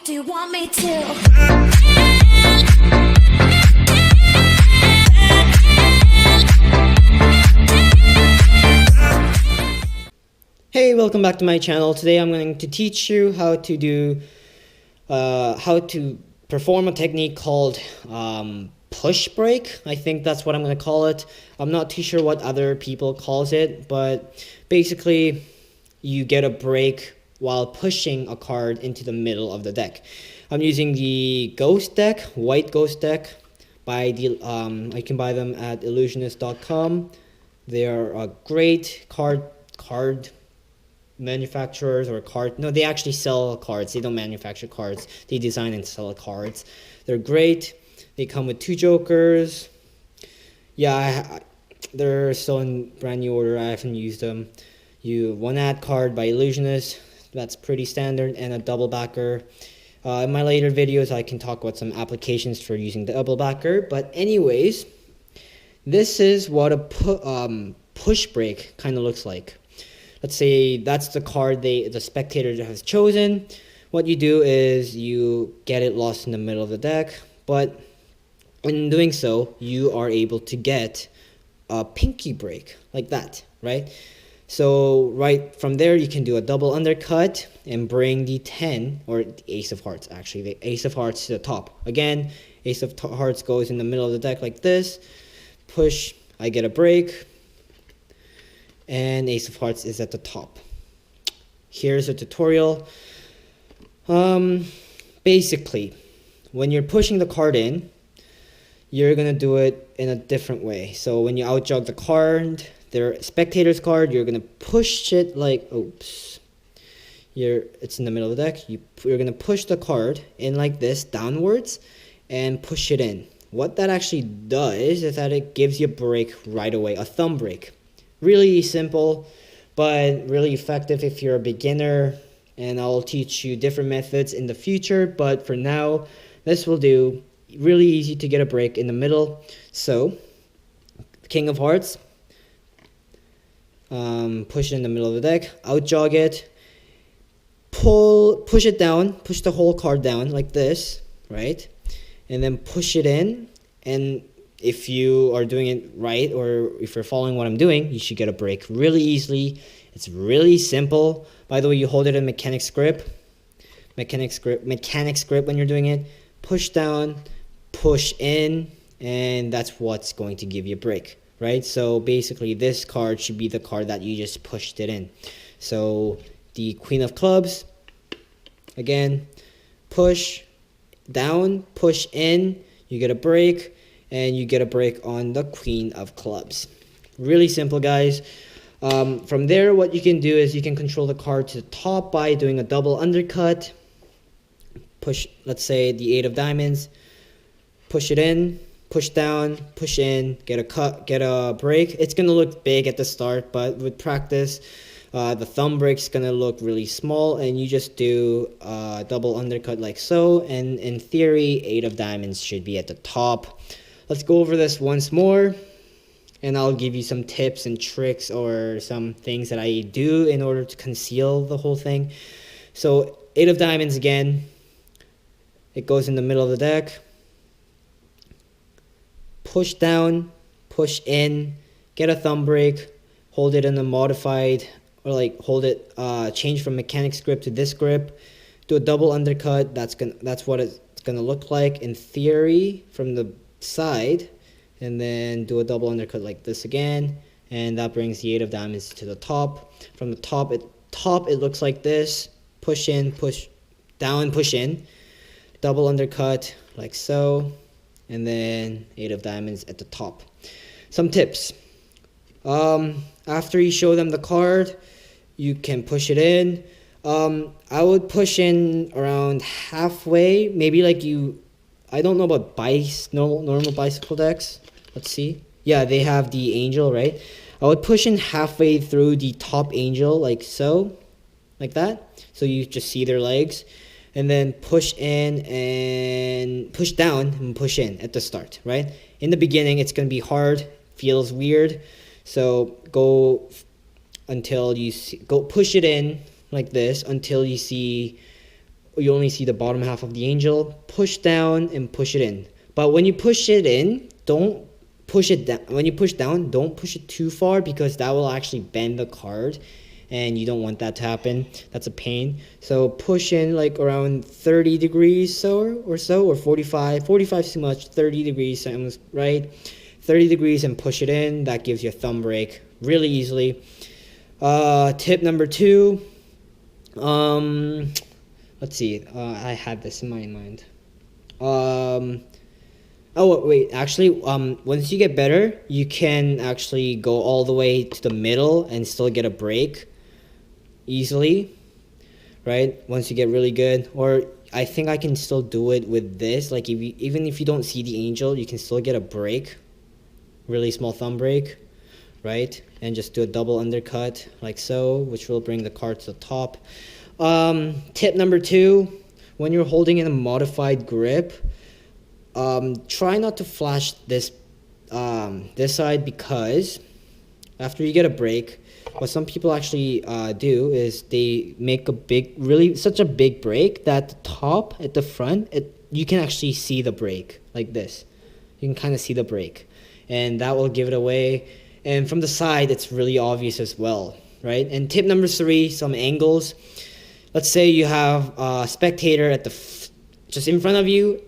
Do you want me to? Hey, welcome back to my channel. Today I'm going to teach you how to perform a technique called push break. I think that's what I'm going to call it. I'm not too sure what other people calls it, but basically you get a break while pushing a card into the middle of the deck. I'm using the Ghost deck, white Ghost deck. I can buy them at illusionist.com. They are a great card manufacturers or they actually sell cards. They don't manufacture cards, they design and sell cards. They're great. They come with 2 jokers. They're still in brand new order. I haven't used them. One ad card by Illusionist, that's pretty standard, and a double backer. In my later videos I can talk about some applications for using the double backer, but anyways, this is what a push break kind of looks like. Let's say that's the card the spectator has chosen. What you do is you get it lost in the middle of the deck, but in doing so, you are able to get a pinky break like that, right? So right from there, you can do a double undercut and bring the 10, or the ace of hearts actually, the ace of hearts to the top. Again, ace of hearts goes in the middle of the deck like this. Push, I get a break. And ace of hearts is at the top. Here's a tutorial. Basically, when you're pushing the card in, you're gonna do it in a different way. So when you outjug the card, their spectator's card, you're gonna push it like, it's in the middle of the deck. You're gonna push the card in like this, downwards, and push it in. What that actually does is that it gives you a break right away, a thumb break. Really simple, but really effective if you're a beginner, and I'll teach you different methods in the future, but for now, this will do. Really easy to get a break in the middle. So, King of Hearts, push it in the middle of the deck, outjog it, push it down, push the whole card down like this, right? And then push it in, and if you are doing it right, or if you're following what I'm doing, you should get a break really easily. It's really simple. By the way, you hold it in mechanics grip when you're doing it. Push down, push in, and that's what's going to give you a break, right? So basically, this card should be the card that you just pushed it in. So the Queen of Clubs, again, push down, push in, you get a break. And you get a break on the Queen of Clubs. Really simple, guys. From there, what you can do is you can control the card to the top by doing a double undercut. Push, let's say the 8 of diamonds. Push it in, push down, push in, get a break. It's gonna look big at the start, but with practice, the thumb break's gonna look really small, and you just do a double undercut like so. And in theory, 8 of diamonds should be at the top. Let's go over this once more, and I'll give you some tips and tricks or some things that I do in order to conceal the whole thing. So 8 of diamonds again, it goes in the middle of the deck. Push down, push in, get a thumb break, hold it in a modified, or like hold it, change from mechanics grip to this grip, do a double undercut. That's what it's gonna look like in theory from the side, and then do a double undercut like this again, and that brings the 8 of diamonds to the top. From the top it looks like this. Push in, push down, push in, double undercut like so, and then 8 of diamonds at the top. Some tips. After you show them the card, you can push it in. I would push in around halfway, maybe like I don't know about normal bicycle decks. Let's see. Yeah, they have the angel, right? I would push in halfway through the top angel, like so, like that. So you just see their legs, and then push in and push down and push in at the start, right? In the beginning, it's gonna be hard, feels weird. So go until you see, push it in like this until you see you only see the bottom half of the angel. Push down and push it in. But when you push it in, don't push it down. When you push down, don't push it too far, because that will actually bend the card, and you don't want that to happen. That's a pain. So push in like around 30 degrees or 45. 45 is too much. 30 degrees sounds right. 30 degrees and push it in. That gives you a thumb break really easily. Tip number 2. Let's see. I had this in my mind. Oh wait, actually, once you get better, you can actually go all the way to the middle and still get a break easily, right? Once you get really good. Or I think I can still do it with this. Like even if you don't see the angel, you can still get a break, really small thumb break, right? And just do a double undercut like so, which will bring the card to the top. Tip number 2, when you're holding in a modified grip, try not to flash this side, because after you get a break, what some people actually do is they make such a big break that the top at the front, you can actually see the break like this. You can kind of see the break, and that will give it away. And from the side, it's really obvious as well, right? And tip number 3, some angles. Let's say you have a spectator at just in front of you.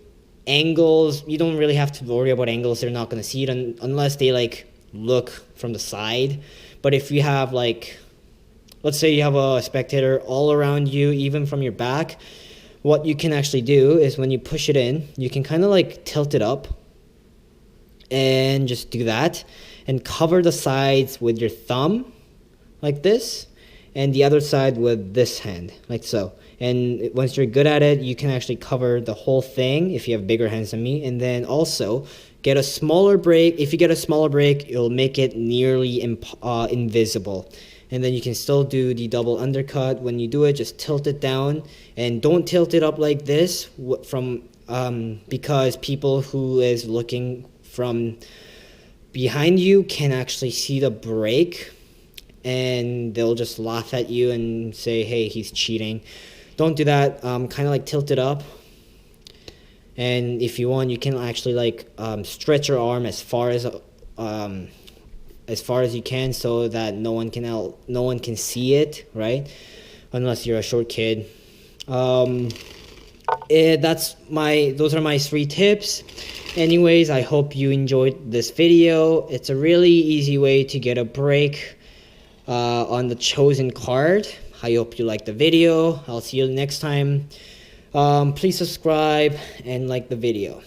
Angles, you don't really have to worry about angles. They're not going to see it unless they like look from the side. But if you have like, let's say you have a spectator all around you, even from your back, what you can actually do is when you push it in, you can kind of like tilt it up and just do that, and cover the sides with your thumb like this, and the other side with this hand like so. And once you're good at it, you can actually cover the whole thing if you have bigger hands than me. And then also get a smaller break. If you get a smaller break, it'll make it nearly invisible. And then you can still do the double undercut. When you do it, just tilt it down, and don't tilt it up like this because people who is looking from behind you can actually see the break, and they'll just laugh at you and say, hey, he's cheating. Don't do that. Kind of like tilt it up, and if you want, you can actually like stretch your arm as far as you can, so that no one can see it, right? Unless you're a short kid. Those are my 3 tips. Anyways, I hope you enjoyed this video. It's a really easy way to get a break on the chosen card. I hope you liked the video. I'll see you next time. Please subscribe and like the video.